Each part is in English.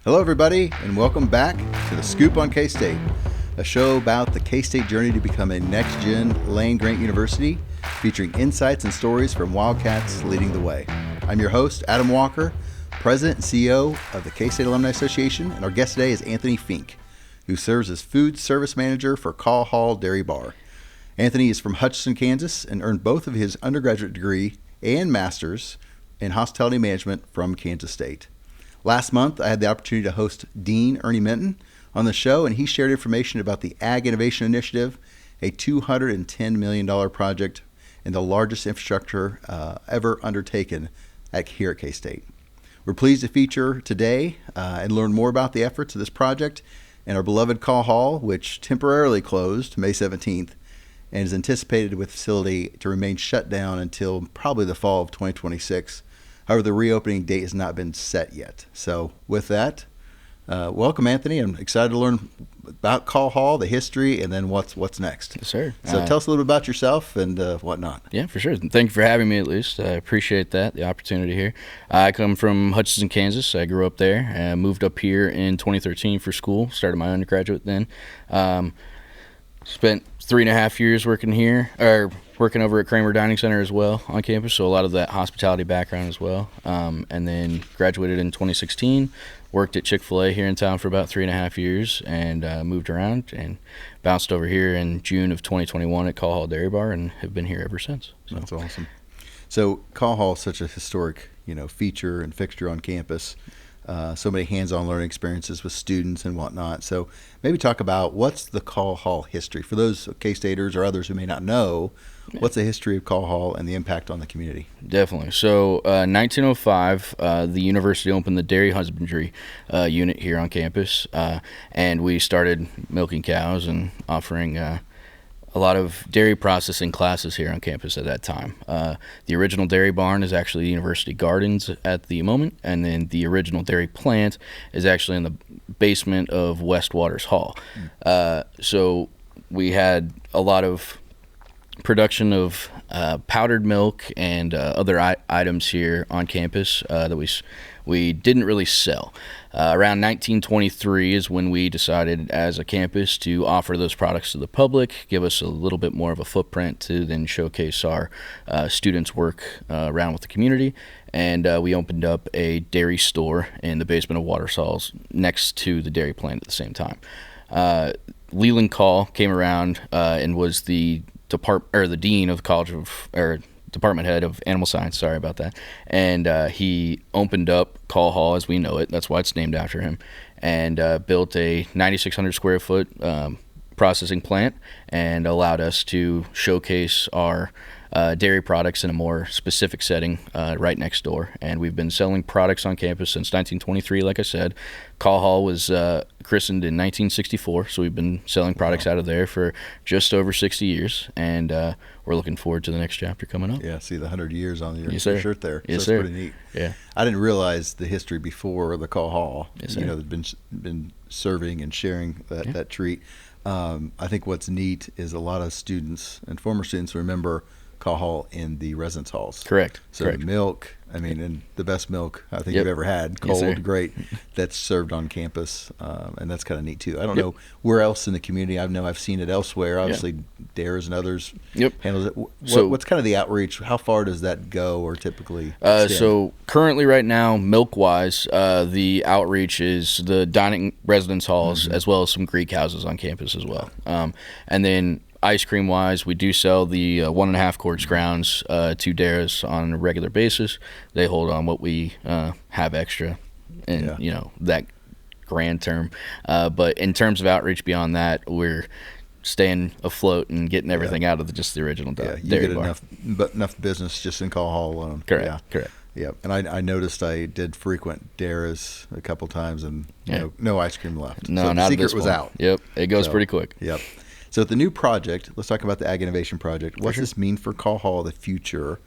Hello, everybody, and welcome back to The Scoop on K-State, a show about the K-State journey to become a next-gen land-grant university, featuring insights and stories from Wildcats leading the way. I'm your host, Adam Walker, President and CEO of the K-State Alumni Association, and our guest today is Anthony Fink, who serves as Food Service Manager for Call Hall Dairy Bar. Anthony is from Hutchinson, Kansas, and earned both of his undergraduate degree and master's in hospitality management from Kansas State. Last month, I had the opportunity to host Dean Ernie Minton on the show, and he shared information about the Ag Innovation Initiative, a $210 million project and the largest infrastructure ever undertaken here at K-State. We're pleased to feature today and learn more about the efforts of this project and our beloved Call Hall, which temporarily closed May 17th and is anticipated with the facility to remain shut down until probably the fall of 2026. However, the reopening date has not been set yet. So with that, welcome, Anthony. I'm excited to learn about Call Hall, the history, and then what's next. Yes, sir. So tell us a little bit about yourself and whatnot. Yeah, for sure. Thank you for having me, at least. I appreciate that, the opportunity here. I come from Hutchinson, Kansas. I grew up there and moved up here in 2013 for school. Started my undergraduate then. Spent 3.5 years working over at Kramer Dining Center as well on campus, so a lot of that hospitality background as well. And then graduated in 2016, worked at Chick-fil-A here in town for about 3.5 years, and moved around and bounced over here in June of 2021 at Call Hall Dairy Bar, and have been here ever since. So. That's awesome. So Call Hall is such a historic, feature and fixture on campus. So many hands-on learning experiences with students and whatnot. So maybe talk about what's the Call Hall history. For those K-Staters or others who may not know, what's the history of Call Hall and the impact on the community? Definitely. So 1905, the university opened the dairy husbandry unit here on campus, and we started milking cows and offering a lot of dairy processing classes here on campus at that time. The original dairy barn is actually University Gardens at the moment, and then the original dairy plant is actually in the basement of West Waters Hall. So we had a lot of production of powdered milk and other items here on campus that we didn't really sell. Around 1923 is when we decided as a campus to offer those products to the public, give us a little bit more of a footprint to then showcase our students' work around with the community. And we opened up a dairy store in the basement of Waters Halls next to the dairy plant at the same time. Leland Call came around and was the dean of the department head of animal science, sorry about that, and he opened up Call Hall as we know it, that's why it's named after him, and built a 9,600 square foot processing plant and allowed us to showcase our dairy products in a more specific setting right next door. And we've been selling products on campus since 1923, like I said. Call Hall was christened in 1964, so we've been selling products out of there for just over 60 years, and we're looking forward to the next chapter coming up. Yeah, see the 100 years on your Yes, sir. shirt there. Yes, so sir. That's pretty neat. Yeah. I didn't realize the history before the Call Hall. Yes, sir. They've been serving and sharing that treat. I think what's neat is a lot of students and former students remember Call Hall in the residence halls. Correct. So Correct. the milk, and the best milk I think Yep. you've ever had, Yes, sir. cold, great, that's served on campus, and that's kind of neat too. I don't know where else in the community. I know I've seen it elsewhere. Obviously, Dares and others handles it. What's kind of the outreach? How far does that go, or typically? So currently, right now, milk-wise, the outreach is the dining residence halls as well as some Greek houses on campus as well, and then. Ice cream wise, we do sell the 1.5 quarts grounds to Dares on a regular basis. They hold on what we have extra, and that grand term. But in terms of outreach beyond that, we're staying afloat and getting everything out of just the original dairy bar. enough business just in Call Hall alone. Correct. Correct. Yeah, and I noticed I did frequent Dares a couple times, and no ice cream left. No, so not the at this secret was point. out. Yep, it goes pretty quick. Yep. So at the new project, let's talk about the Ag Innovation Project. What's sure. this mean for Call Hall, the future,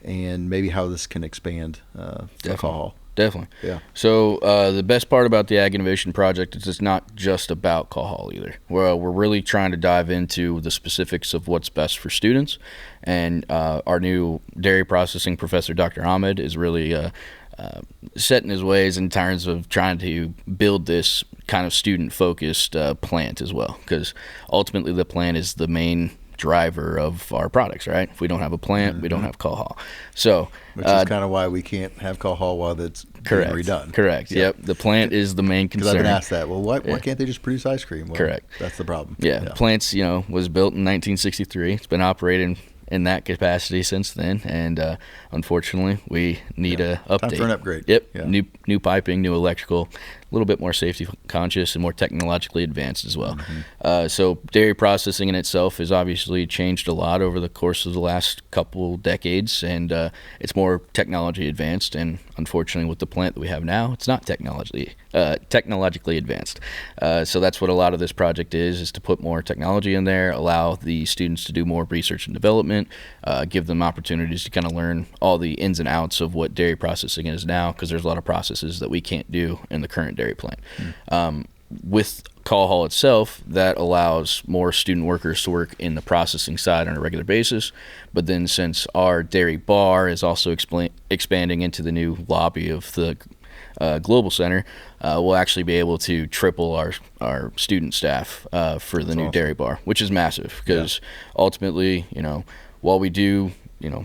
and maybe how this can expand for Call Hall? Definitely. Yeah. So the best part about the Ag Innovation Project is it's not just about Call Hall either. We're really trying to dive into the specifics of what's best for students. And our new dairy processing professor, Dr. Ahmed, is really set in his ways in terms of trying to build this kind of student-focused plant as well, because ultimately the plant is the main driver of our products, right? If we don't have a plant, we don't have call hall. So, which is kind of why we can't have call hall while that's being redone. Correct. Yep. The plant is the main concern. Because I've been asked that. Well, why can't they just produce ice cream? Well, correct. That's the problem. Yeah. Plants, was built in 1963. It's been operating in that capacity since then, and unfortunately, we need a update. Time for an upgrade. Yep. Yeah. New piping, new electrical, a little bit more safety conscious and more technologically advanced as well. So dairy processing in itself has obviously changed a lot over the course of the last couple decades, and it's more technology advanced. And unfortunately, with the plant that we have now, it's not technologically advanced. So that's what a lot of this project is to put more technology in there, allow the students to do more research and development, give them opportunities to kind of learn all the ins and outs of what dairy processing is now, because there's a lot of processes that we can't do in the current dairy plant. With call hall itself, that allows more student workers to work in the processing side on a regular basis. But then since our dairy bar is also expanding into the new lobby of the Global Center, we'll actually be able to triple our student staff for the new dairy bar, which is massive, because ultimately, while we do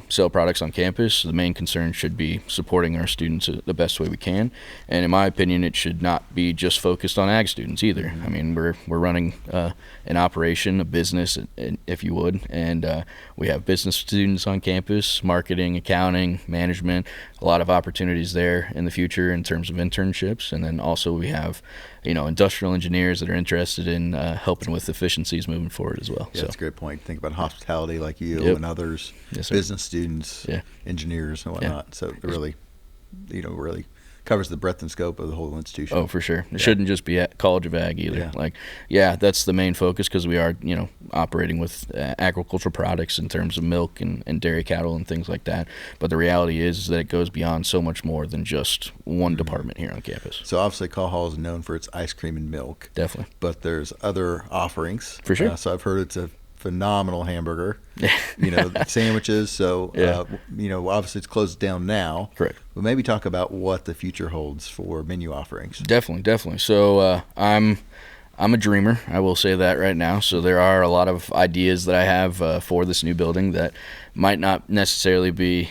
sell products on campus, the main concern should be supporting our students the best way we can. And in my opinion, it should not be just focused on ag students either. I mean, we're running an operation, a business, if you would, and we have business students on campus, marketing, accounting, management, a lot of opportunities there in the future in terms of internships. And then also we have industrial engineers that are interested in helping with efficiencies moving forward as well. Yeah, that's a great point. Think about hospitality like you and others, business students, engineers and whatnot. So it really, really covers the breadth and scope of the whole institution. Oh, for sure. It shouldn't just be at College of Ag either. That's the main focus, because we are, operating with agricultural products in terms of milk and dairy cattle and things like that. But the reality is that it goes beyond so much more than just one department here on campus. So obviously Call Hall is known for its ice cream and milk. Definitely. But there's other offerings. For sure. So I've heard it's a phenomenal hamburger, sandwiches. So, obviously it's closed down now. Correct. But maybe talk about what the future holds for menu offerings. Definitely. So I'm a dreamer, I will say that right now. So there are a lot of ideas that I have for this new building that might not necessarily be,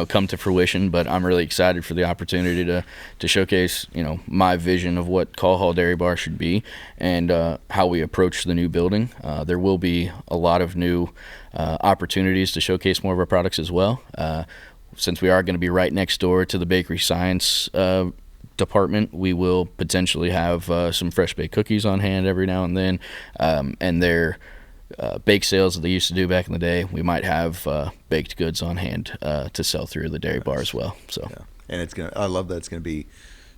come to fruition, but I'm really excited for the opportunity to showcase, my vision of what Call Hall Dairy Bar should be and how we approach the new building. There will be a lot of new opportunities to showcase more of our products as well. Since we are going to be right next door to the bakery science department, we will potentially have some fresh baked cookies on hand every now and then, and their bake sales that they used to do back in the day, we might have baked goods on hand to sell through the dairy bar as well. So and I love that it's going to be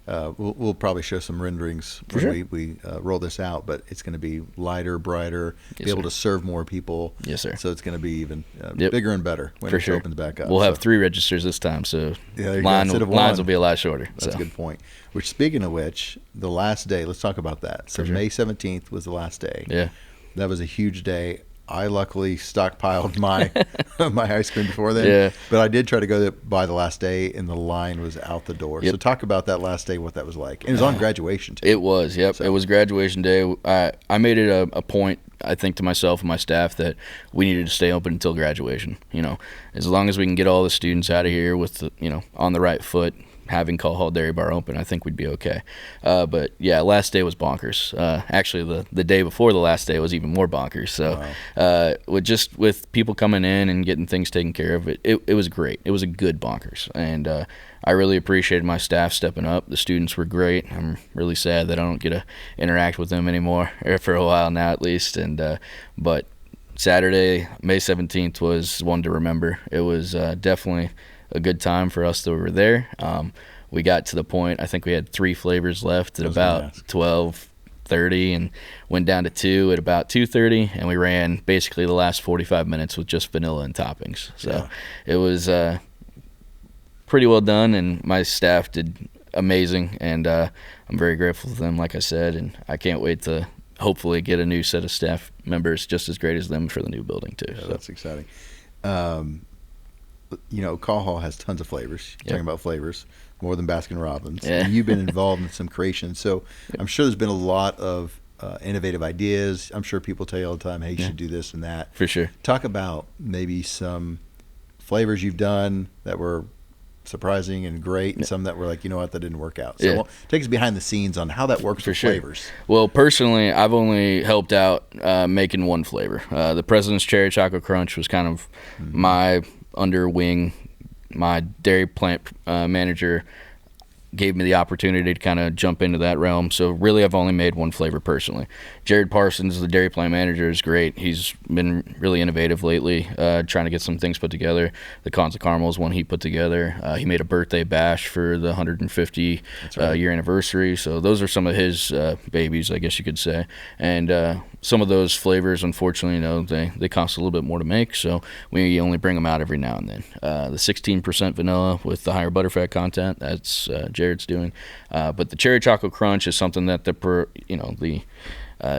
we'll probably show some renderings when we roll this out, but it's going to be lighter, brighter, be able to serve more people. Yes, sir. So it's going to be even bigger and better when it opens back up. We'll have 3 registers this time, so lines will be a lot shorter. That's a good point. Which, speaking of which, the last day, let's talk about that. So May 17th was the last day. Yeah. That was a huge day. I luckily stockpiled my my ice cream before then, but I did try to go by the last day, and the line was out the door. So talk about that last day, what that was like. And it was on graduation too. It was, It was graduation day. I made it a point, I think, to myself and my staff that we needed to stay open until graduation. As long as we can get all the students out of here with on the right foot, having Call Hall Dairy Bar open, I think we'd be okay. But last day was bonkers. Actually, the day before the last day was even more bonkers. So with people coming in and getting things taken care of, it was great. It was a good bonkers. And I really appreciated my staff stepping up. The students were great. I'm really sad that I don't get to interact with them anymore, for a while now at least. And but Saturday, May 17th, was one to remember. It was definitely a good time for us that were there. We got to the point, I think we had 3 flavors left at about 12:30 and went down to 2 at about 2:30, and we ran basically the last 45 minutes with just vanilla and toppings. So it was pretty well done, and my staff did amazing, and I'm very grateful to them, like I said, and I can't wait to hopefully get a new set of staff members just as great as them for the new building too. That's exciting. Call Hall has tons of flavors. You're talking about flavors, more than Baskin Robbins. Yeah. And you've been involved in some creation. So I'm sure there's been a lot of innovative ideas. I'm sure people tell you all the time, hey, you should do this and that. For sure. Talk about maybe some flavors you've done that were surprising and great, and some that were like, you know what, that didn't work out. So take us behind the scenes on how that works with flavors. Well, personally, I've only helped out making one flavor. The President's Cherry Chocolate Crunch was kind of my under wing. My dairy plant manager gave me the opportunity to kind of jump into that realm. So really, I've only made one flavor personally. Jared Parsons, the dairy plant manager, is great. He's been really innovative lately, trying to get some things put together. The Cons of Caramel is one he put together. He made a birthday bash for the 150 year anniversary. So those are some of his babies, I guess you could say. And some of those flavors, unfortunately, they cost a little bit more to make. So we only bring them out every now and then. The 16% vanilla with the higher butterfat content, that's Jared's doing. But the Cherry Chocolate Crunch is something that the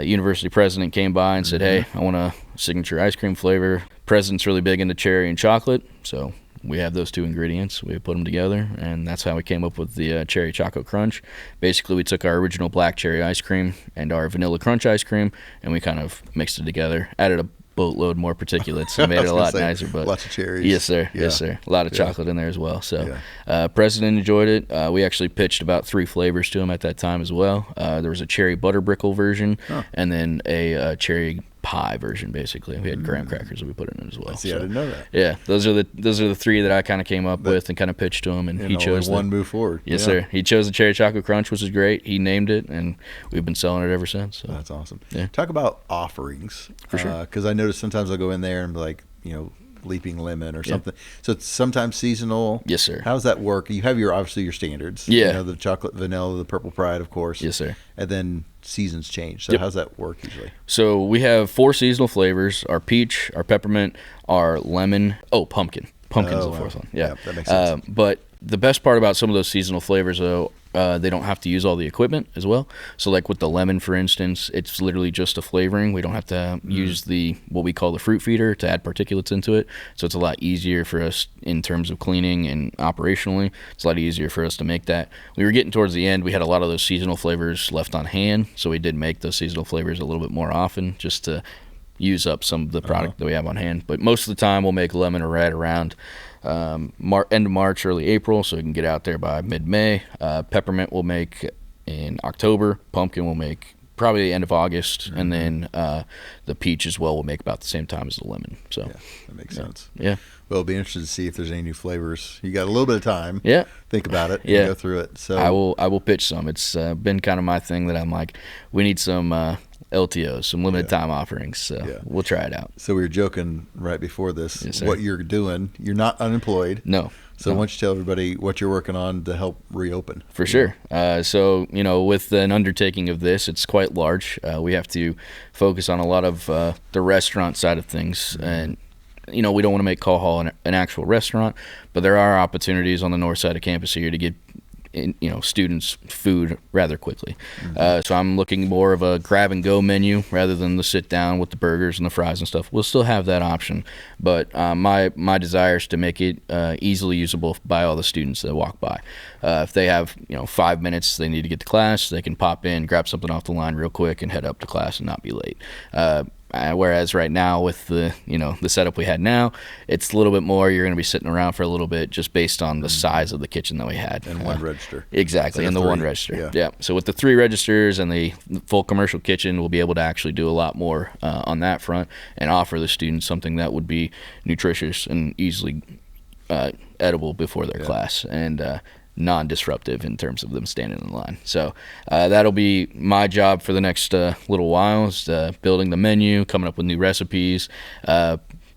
university president came by and said, hey, I want a signature ice cream flavor. President's really big into cherry and chocolate, so we have those two ingredients. We put them together, and that's how we came up with the Cherry Chocolate Crunch. Basically, we took our original black cherry ice cream and our vanilla crunch ice cream, and we kind of mixed it together, added a boatload more particulates and made it a lot nicer. But lots of cherries. Yes, sir. Yeah. Yes, sir. A lot of chocolate in there as well. So President enjoyed it. We actually pitched about 3 flavors to him at that time as well. There was a cherry butter brickle version and then a cherry pie version. Basically, we had graham crackers that we put in it as well. See, I didn't know that. Yeah, those are the 3 that I kind of came up with and kind of pitched to him, and he chose one move forward. Yes, sir. He chose the Cherry Chocolate Crunch, which is great. He named it, and we've been selling it ever since. So. That's awesome. Yeah. Talk about offerings, for sure. Because I notice sometimes I'll go in there and be like, leaping lemon or something. So it's sometimes seasonal. Yes, sir. How does that work? You have obviously your standards. Yeah. The chocolate vanilla, the purple pride, of course. Yes, sir. And then seasons change. So how's that work usually? So we have 4 seasonal flavors: our peach, our peppermint, our lemon. Oh, pumpkin. Pumpkin's the 4th one. Yeah, that makes sense. But the best part about some of those seasonal flavors, though, they don't have to use all the equipment as well. So like with the lemon, for instance, it's literally just a flavoring. We don't have to use what we call the fruit feeder to add particulates into it. So it's a lot easier for us in terms of cleaning and operationally. It's a lot easier for us to make that. We were getting towards the end. We had a lot of those seasonal flavors left on hand. So we did make those seasonal flavors a little bit more often just to use up some of the product that we have on hand. But most of the time we'll make lemon right around end of March, early April, so we can get out there by mid-May. Peppermint we'll make in October. Pumpkin we'll make probably the end of August, and then the peach as well we'll make about the same time as the lemon. So that makes sense. Yeah. Well, it'll be interested to see if there's any new flavors. You got a little bit of time. Yeah. Think about it. Yeah. And go through it. So I will pitch some. It's been kind of my thing that I'm like, we need some LTOs, some limited time offerings. So we'll try it out. So we were joking right before this, what you're doing. You're not unemployed. No. So why don't you tell everybody what you're working on to help reopen? For sure. So, with an undertaking of this, it's quite large. We have to focus on a lot of the restaurant side of things. And, we don't want to make Call Hall an actual restaurant, but there are opportunities on the north side of campus here to get students food rather quickly. So I'm looking more of a grab and go menu rather than the sit down with the burgers and the fries and stuff. We'll still have that option, but my desire is to make it easily usable by all the students that walk by. If they have 5 minutes they need to get to class, they can pop in, grab something off the line real quick, and head up to class and not be late. Whereas right now with the setup we had now, it's a little bit more. You're going to be sitting around for a little bit just based on the size of the kitchen that we had. And one register. Exactly, and the 1 register. Yeah. So with the 3 registers and the full commercial kitchen, we'll be able to actually do a lot more on that front and offer the students something that would be nutritious and easily edible before their class. And non-disruptive in terms of them standing in line. So that'll be my job for the next little while, is building the menu, coming up with new recipes,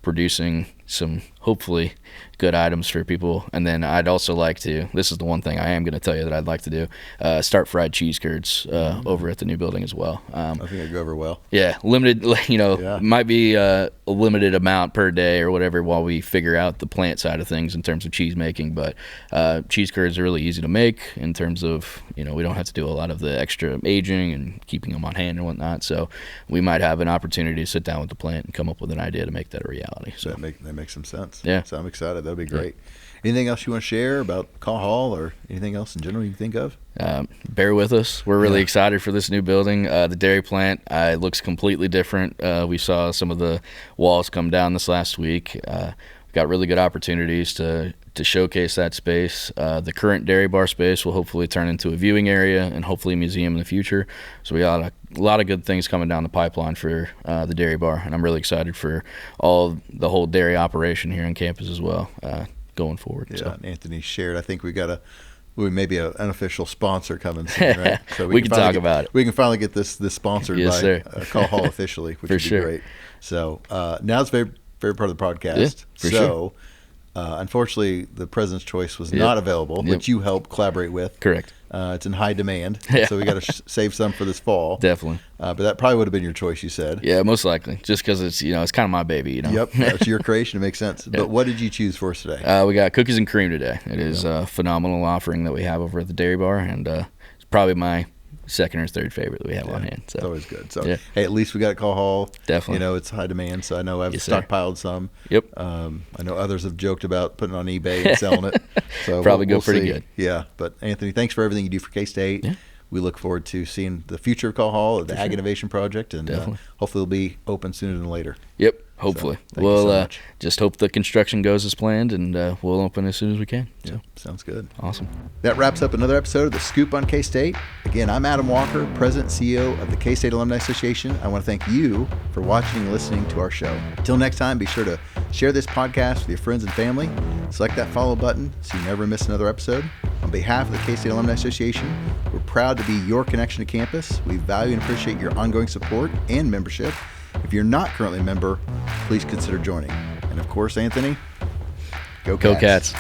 producing some hopefully good items for people. And then I'd also like to, this is the one thing I am going to tell you that I'd like to do, start fried cheese curds over at the new building as well. I think it'd go over well. Yeah, limited, might be a limited amount per day or whatever while we figure out the plant side of things in terms of cheese making. But cheese curds are really easy to make in terms of, we don't have to do a lot of the extra aging and keeping them on hand and whatnot. So we might have an opportunity to sit down with the plant and come up with an idea to make that a reality. So that makes some sense. Yeah. So I'm excited. that'd be great. Anything else you want to share about Call Hall or anything else in general you think of? Bear with us. We're really excited for this new building. The dairy plant looks completely different. We saw some of the walls come down this last week. We got really good opportunities to showcase that space. The current dairy bar space will hopefully turn into a viewing area and hopefully a museum in the future. So we got a lot of good things coming down the pipeline for the dairy bar, and I'm really excited for the whole dairy operation here on campus as well. Going forward. Yeah, so. Anthony shared. I think we may be an unofficial sponsor coming soon, right? So we can talk about it. We can finally get this sponsored by Call Hall officially, which would be great. So now it's very favorite part of the podcast. Unfortunately, the President's Choice was not available, which you helped collaborate with. Correct. It's in high demand, so we got to save some for this fall. Definitely. But that probably would have been your choice, you said. Yeah, most likely, just because it's it's kind of my baby. Yep, that's your creation. It makes sense. But what did you choose for us today? We got cookies and cream today. It is a phenomenal offering that we have over at the dairy bar, and it's probably my second or third favorite that we have on hand. So it's always good. So hey, at least we got Call Hall. Definitely. It's high demand, so I know I've stockpiled some. Yep. I know others have joked about putting it on eBay and selling it. So probably we'll pretty good. Yeah. But Anthony, thanks for everything you do for K-State. Yeah. We look forward to seeing the future of Call Hall, the Ag Innovation Project, and hopefully it'll be open sooner than later. Yep. Hopefully. So, we'll just hope the construction goes as planned, and we'll open as soon as we can. So. Yeah, sounds good. Awesome. That wraps up another episode of The Scoop on K-State. Again, I'm Adam Walker, President and CEO of the K-State Alumni Association. I want to thank you for watching and listening to our show. Until next time, be sure to share this podcast with your friends and family. Select that follow button so you never miss another episode. On behalf of the K-State Alumni Association, we're proud to be your connection to campus. We value and appreciate your ongoing support and membership. If you're not currently a member, please consider joining. And of course, Anthony, go Cats. Go Cats.